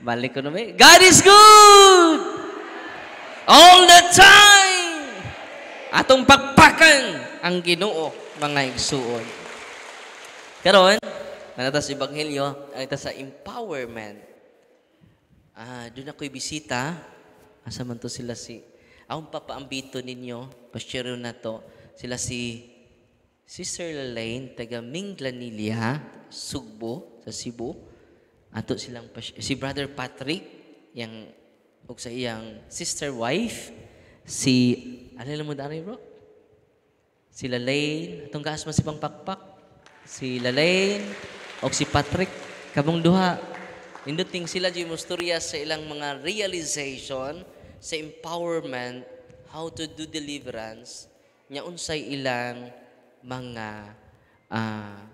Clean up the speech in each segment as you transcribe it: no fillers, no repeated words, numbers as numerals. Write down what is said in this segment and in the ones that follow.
Balik ko naman. God is good! All the time! Atong pagpakan ang Ginoo, mga igsuon. Karon, manata sa Ebanghelyo, manata sa empowerment. Doon ako'y bisita. Asa man to sila akong papaambito ninyo, pasyero na to, sila si Sister Lalaine, taga Minglanilla, Sugbo, sa Cebu. Ato silang, si Brother Patrick, yang, o sa iyang sister wife, ano mo daan bro? Si Lalaine, atong gaas man si Pangpakpak, si Lalaine, o si Patrick, kabong duha. Induting sila di musturya sa ilang mga realization, sa empowerment, how to do deliverance, nya unsay ilang mga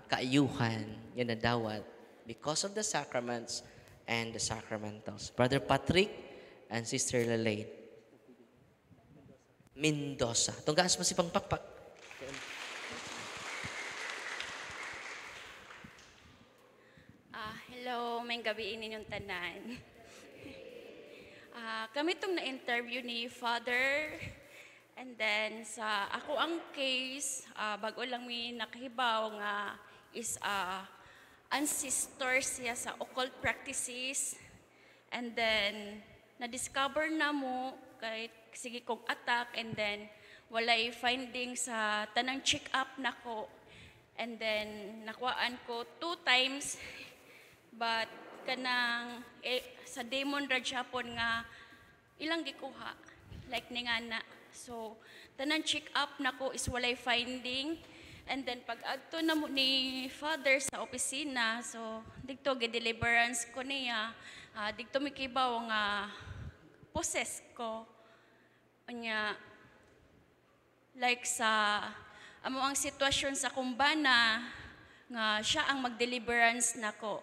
kaayuhan yan na dawat because of the sacraments and the sacramentals. Brother Patrick and Sister Lalaine Mendoza. Tunggaas mo si Pangpakpak. Hello, may gabi ninyong tanan. Kami itong na-interview ni Father, and then sa ako ang case, bago lang may nakahibaw nga is ancestor siya sa occult practices, and then na-discover na mo kahit sige kong attack, and then walay finding sa tanang check-up na ko, and then nakuhaan ko 2 times, but kanang sa demon ra Japon nga ilang gikuha like ni nga na. So tanan check up nako is walay finding, and then pag adto na mo ni Father sa opisina, so dito gi-deliverance ko niya, dito mikibaw nga possess ko nya like sa amo ang sitwasyon sa kumbana nga siya ang mag-deliverance nako.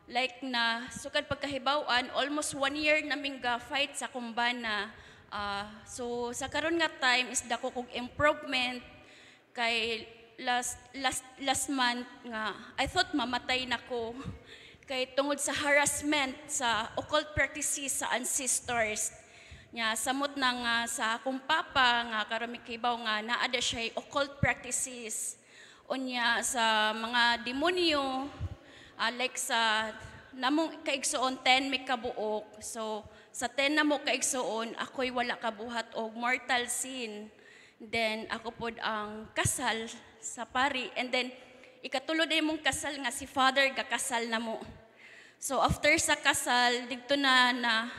Like na sukad pagkahibawan, almost 1 year naming ga-fight sa kumbana. So sa karon nga time is dako kog improvement kay last month nga I thought mamatay nako kay tungod sa harassment sa occult practices sa ancestors. Nya samot na nga sa akong papa nga karon mikibaw nga naa da siya occult practices unya sa mga demonyo. Like sa namong kaigsuon 10 may kabuok. So sa 10 namo kaigsuon ako'y wala kabuhat og mortal sin. Then ako pod ang kasal sa pari, and then ikatulo day mong kasal nga si Father gakasal namo. So after sa kasal didto na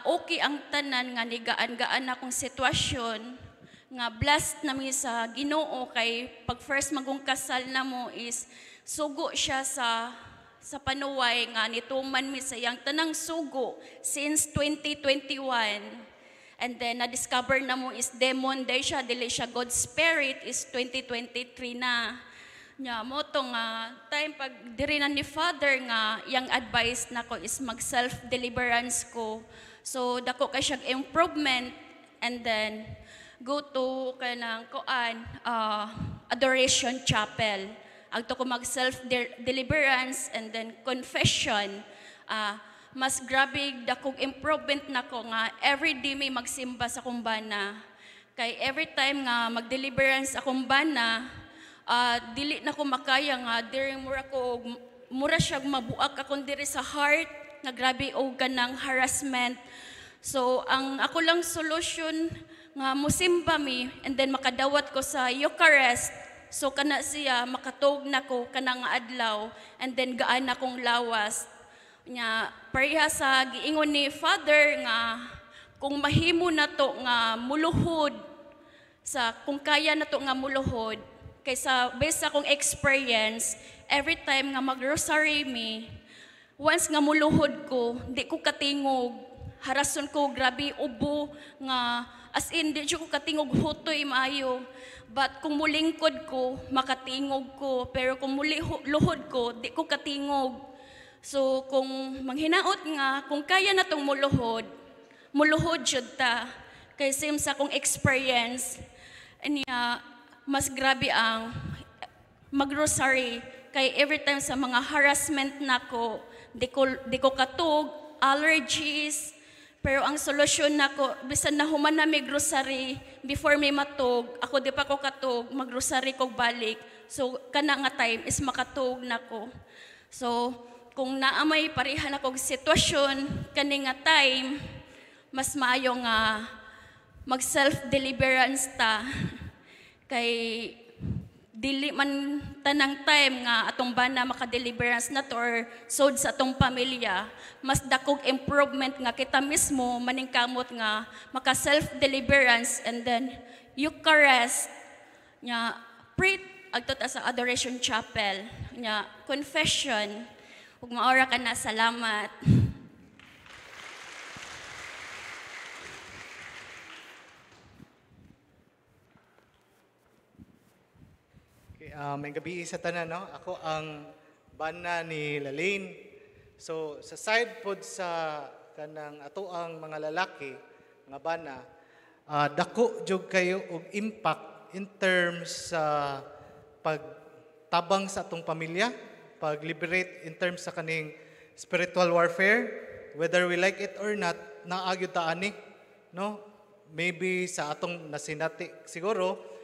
okay ang tanan nga nigaan-gaan akong sitwasyon nga blessed nami sa Ginoo kay pag first magong kasal namo is sugo siya sa panuway nga nituman mi sa iyang tanang sugo since 2021. And then na-discover na mo is demon day siya, dili siya God spirit is 2023 na. Nya mo tong time pag diri na ni Father nga yang advice nako is mag self deliverance ko. So dako kay siya improvement, and then go to kanang adoration chapel. Agto ko mag self-deliverance and then confession. Mas grabe dakog improvement nako nga every day may magsimba sa kumbana. Kay every time nga mag-deliverance sa kumbana, dili na ko makaya nga during mura siya mabuak akong diri sa heart nga grabe og kanang harassment. So ang ako lang solution nga musimba mi, and then makadawat ko sa Eucharist. So kana siya makatog nako kanang adlaw, and then gaan akong lawas. Nya pareha sa giingon ni Father nga kung mahimo na to nga muluhod sa kung kaya na to nga muluhod kaysa based sa akong experience, every time nga mag-rosary mi, once nga muluhod ko, di ko katingog, harason ko grabe ubo nga as in di ko katingog hutoy maayo. But kung mulingkod ko, makatingog ko. Pero kung luhod ko, di ko katingog. So kung manghinaot nga, kung kaya na tong muluhod jud ta. Kay same sa akong experience, niya mas grabe ang mag-rosary. Kay every time sa mga harassment nako, di ko katog, allergies. Pero ang solusyon nako, bisan na human na may grocery, before may matog, ako di pa ko katog, mag-grocery ko balik. So, kana nga time is makatog nako. So, kung naamay pareha na kong sitwasyon, kani nga time, mas maayo nga mag-self-deliverance ta. Kay dili man tanang time nga atong bana maka-deliverance na to or sod sa atong pamilya, mas dakog improvement nga kita mismo maningkamot nga maka-self-deliverance and then Eucharist nya pray agto ta sa Adoration Chapel nya confession ug maora ka na salamat. May gabi sa tanan, no? Ako ang bana ni Lalaine. So, sa side pod sa kanang ato ang mga lalaki, nga bana, dako jud kayo og impact in terms sa pagtabang sa atong pamilya, pag-liberate in terms sa kaning spiritual warfare, whether we like it or not, naagyud ta ani, no? Maybe sa atong nasinati siguro,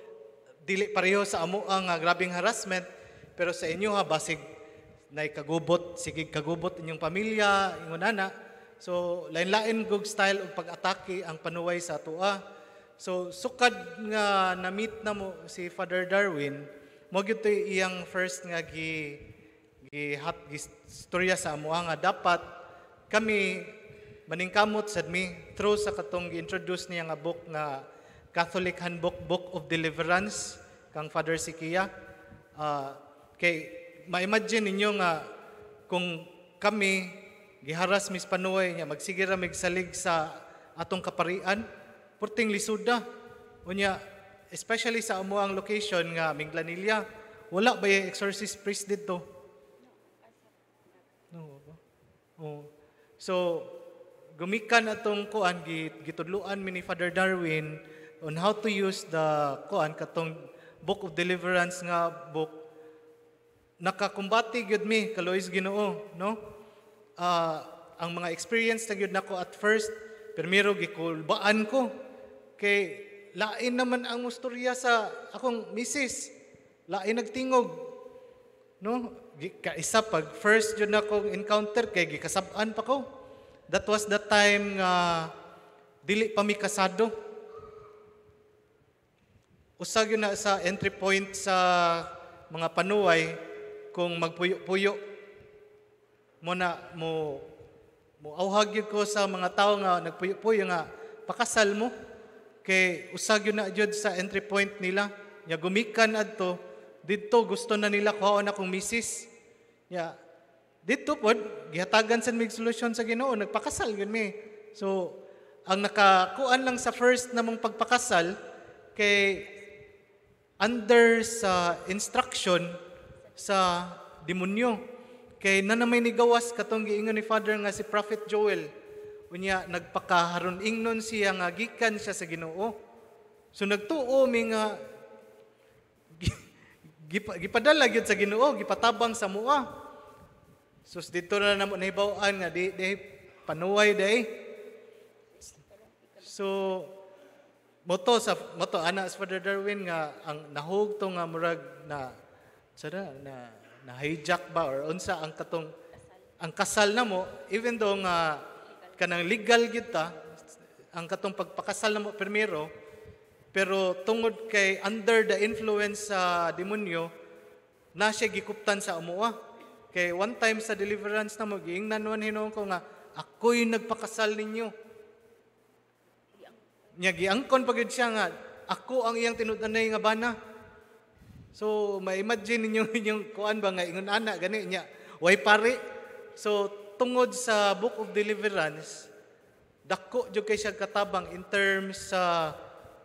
dili pareho sa amo ang grabing harassment, pero sa inyo basig nay kagubot, sige kagubot inyong pamilya, ingon ana. So lain-lain gug style og pag-atake ang panuway sa atoa. So sukad nga na-meet na mo si Father Darwin, mo gyud iyang first nga istorya sa amo nga dapat kami maningkamot sad mi through sa katong gi-introduce niya nga book nga Catholic Handbook, Book of Deliverance, kang Father Sikia. Kay ma-imagine ninyo nga kung kami giharas mis panuway niya, magsigira migsalig sa atong kaparian, purting lisuda. Unya, especially sa amo ang location nga Minglanilla, wala ba yung exorcist priest dito? No. Oh. So, gumikan atong kuan, gitudluan mi ni Father Darwin on how to use the katong Book of Deliverance nga book. Nakakumbati gyud mi kalois Ginoo, no? Ang mga experience na gyud nako at first, primero gikulbaan ko kay lain naman ang istorya sa akong misis. Lain nagtingog, no? Kaisa pag first gyud nako encounter kay gikasab-an pa ko. That was the time nga dili pa mi kasado. Usag yun na sa entry point sa mga panuway kung magpuyo-puyo mo na mo auhag yun ko sa mga tao nga nagpuyo-puyo nga pakasal mo kay usag yun na jud sa entry point nila nya gumikan adto didto gusto na nila kuhaon akong misis nya didto pod gihatagan sa mig solusyon sa Ginoo nagpakasal gyud mi. So ang nakakuan lang sa first namong pagpakasal kay under sa instruction sa demonyo. Kay nanamay ni gawas katong giingon ni Father nga si Prophet Joel. Unya nagpakaharon ingnon siya nga gikan siya sa Ginoo. So nagtuo mi nga gipadala gyud sa Ginoo, gipatabang sa mua. So dito na namo nahibaw-an nga di panuway day. So moto ana sa Father Darwin nga ang nahug to nga murag na na hijack ba or unsa ang katong ang kasal namo even though nga kanang legal gyud ta ang katong pagpakasal namo primero pero tungod kay under the influence sa demonyo na siya gikuptan sa amoa kay one time sa deliverance namo giingnan man Hinuon ko nga ako'y nagpakasal ninyo. Nya giangkon pagid siya nga ako ang iyang tinud-anay nga bana. So ma-imagine ninyo inyong kuan ba nga ingon ana gani nya way pare. So tungod sa Book of Deliverance dako jud kay siya katabang in terms sa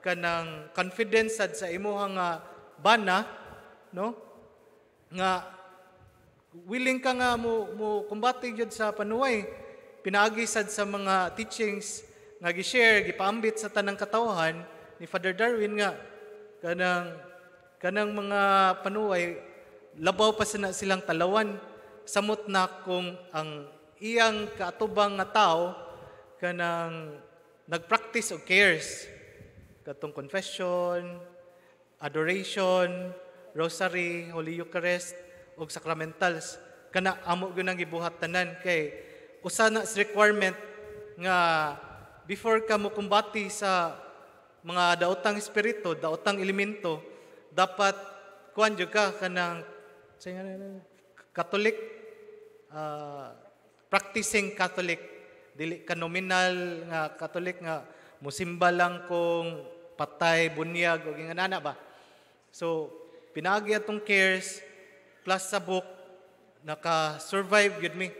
kanang confidence sad sa imuha nga bana, no? Nga willing ka nga mo kumbati jud sa panuway pinaagi sad sa mga teachings nga gi-share, gipaambit sa tanang katawhan ni Father Darwin nga kanang mga panuway labaw pa silang talawan samot na kung ang iyang kaatubang nga tao kanang nagpractice og cares katong confession, adoration, rosary, Holy Eucharist ug sacramentals kana amo gyud ang gibuhat tanan kay usa na sa requirement nga before ka mo kumbati sa mga daotang espiritu, daotang elemento, dapat kuan jud ka kanang Catholic, practicing Catholic, dili ka nominal nga Catholic nga musimba lang kung patay, bunyag o ginganana ba. So pinagi atong cares plus sa book naka-survive gud mi,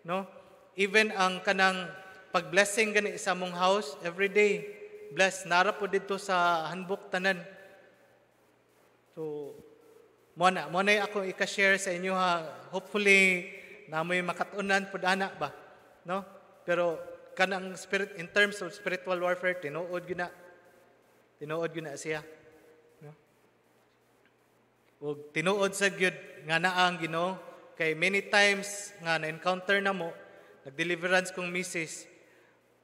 no? Even ang kanang pag-blessing gani sa mong house every day, bless nara po dito sa handbook tanan. So mo na ako i-share sa inyo ha. Hopefully namoy makatunan pud ana ba, no? Pero kanang spirit in terms of spiritual warfare tinuod gyud na siya, no? Ug tinuod sa gyud nga naa ang Ginoo kay many times nga na-encounter na mo nag-deliverance kong misis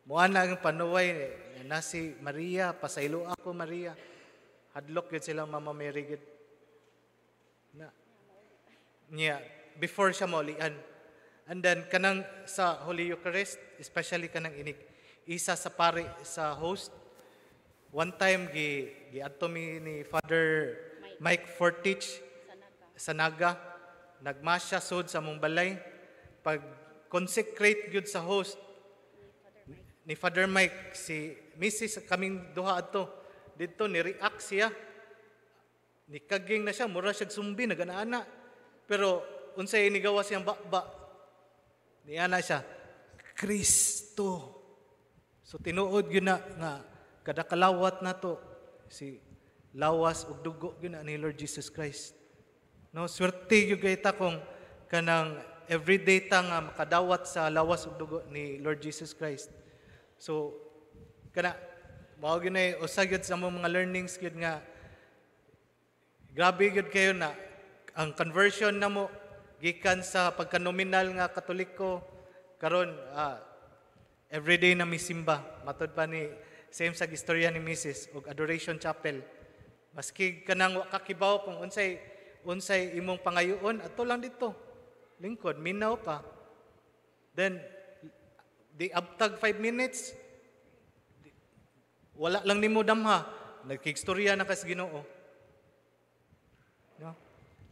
mo ana ang panuway na si Maria, pasaylo ako Maria, hadlok gyud sila Mama Mary gyud na niya before siya maulian. And then kanang sa Holy Eucharist, especially kanang inig isa sa pare sa host, one time giadto mi ni Father Mike Fortich sa Naga, nagmasya sud sa mong balay, pag consecrate gyud sa host ni Father Mike, si Mrs. kaming duha adto dito ni react siya, nikaging na siya, mura siya sumbi nagana-ana, pero unsay inigawa siyang bakba niya na siya Kristo. So tinuod gyud na nga kada kalawat nato si lawas ug dugo gyud na ni Lord Jesus Christ, no? Swerte gyud kay ta kung kanang everyday ta nga makadawat sa lawas ug dugo ni Lord Jesus Christ. So kana mao gyud na usa gyud sa mga learnings gyud nga grabe gyud kayo na ang conversion namo gikan sa pagka-nominal nga Katoliko karon everyday na misimba matud pa ni same sa istorya ni Mrs. og Adoration Chapel, maski kanang wa kakibaw kung unsay imong pangayoon ato lang dito lingkod minaw ka, then di abtag 5 minutes wala lang nimo damha nagkigstorya na kas Ginoo, no?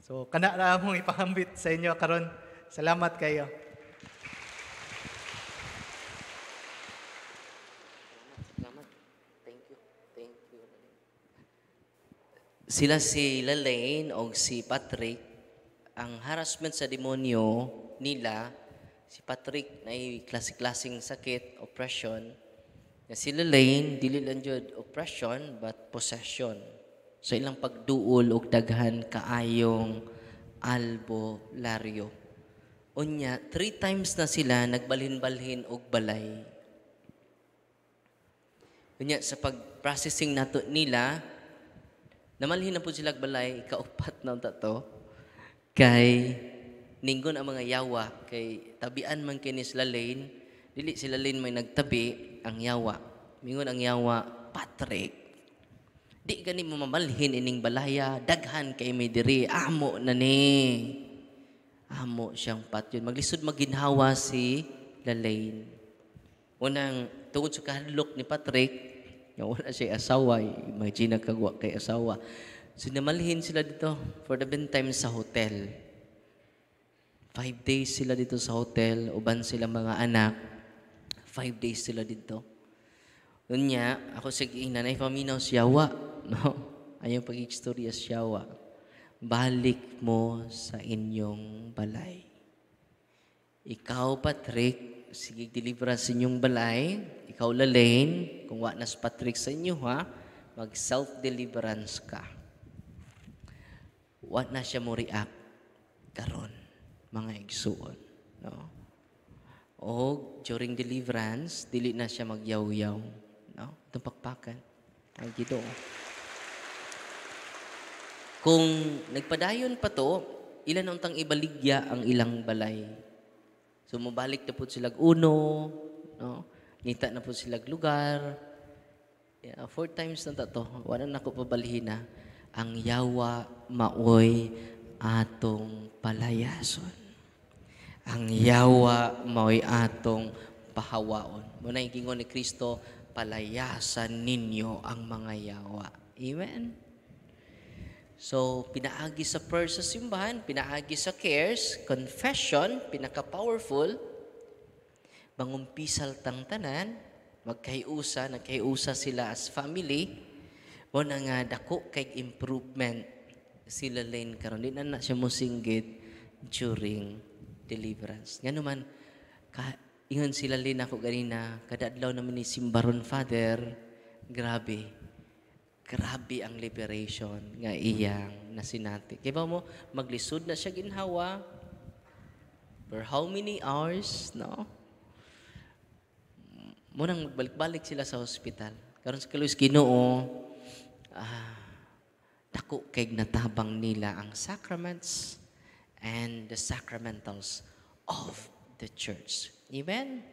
So kana ra among ipahambit sa inyo karon. Salamat kayo. Salamat. Thank you. Sila si Lalaine o si Patrick, ang harassment sa demonyo nila, si Patrick na klase-klaseng sakit, oppression. Si Lalaine, dili lang jud oppression but possession. So ilang pagduol og daghan kaayong albularyo. Unya, 3 times na sila nagbalhin-balhin og balay. Unya, sa pag-processing nato nila, namalhin na po sila balay, ikaupat na to. Kay, ninggon ang mga yawa, kay tabian man kini sila Lalaine, dili sila Lalaine may nagtabi, ang yawa. Mingon ang yawa, Patrick. Di gani mo mamalhin ining balaya, daghan kay may diri, amo na ni. Amo siyang patyon. Maglisod maginhawa si Lalaine. Unang tungod sa kahadlok ni Patrick, wala siya asawa, imagine kagwa kay asawa. So namalhin sila dito for the meantime sa hotel. 5 days sila dito sa hotel, uban sila mga anak. 5 days sila dito. Unya, ako sige, nanay paminaw siyawa. No? Ayong pag-istorya siyawa. Balik mo sa inyong balay. Ikaw, Patrick, sige, deliver sa inyong balay. Ikaw, Lalaine, kung wala na si Patrick sa inyo, ha? Mag-self-deliverance ka. What na siya mo react karon, mga igsuon. No? O during deliverance, dili na siya magyaw-yaw. No? Itong pakpakan. Ay, Ginoo. Kung nagpadayon pa to, ilan ang tang ibaligya ang ilang balay. So mabalik na po sila uno, no? Nita na po sila lugar. Yeah, 4 times na to. Wala na ko pabalhin na. Ang yawa maoy atong palayason. Ang yawa maoy atong pahawaon. Muna yung kingon ni Kristo, palayasan ninyo ang mga yawa. Amen? So, pinaagi sa prayer sa simbahan, pinaagi sa cares, confession, pinaka-powerful, mangumpisal tang tanan, nagkahiusa sila as family, mo na nga dako kay improvement sila Lane karon. Di na siya mosinggit during deliverance. Nga naman, ingon sila Lane ako ganina, kada adlaw naman ni Simbaron Father, grabe ang liberation nga iyang nasinati. Kaya ba mo, maglisod na siya ginhawa for how many hours, no? Munang magbalik-balik sila sa hospital. Karon sa kaluis Ginoo, dako kay natabang nila ang sacraments and the sacramentals of the church. Amen?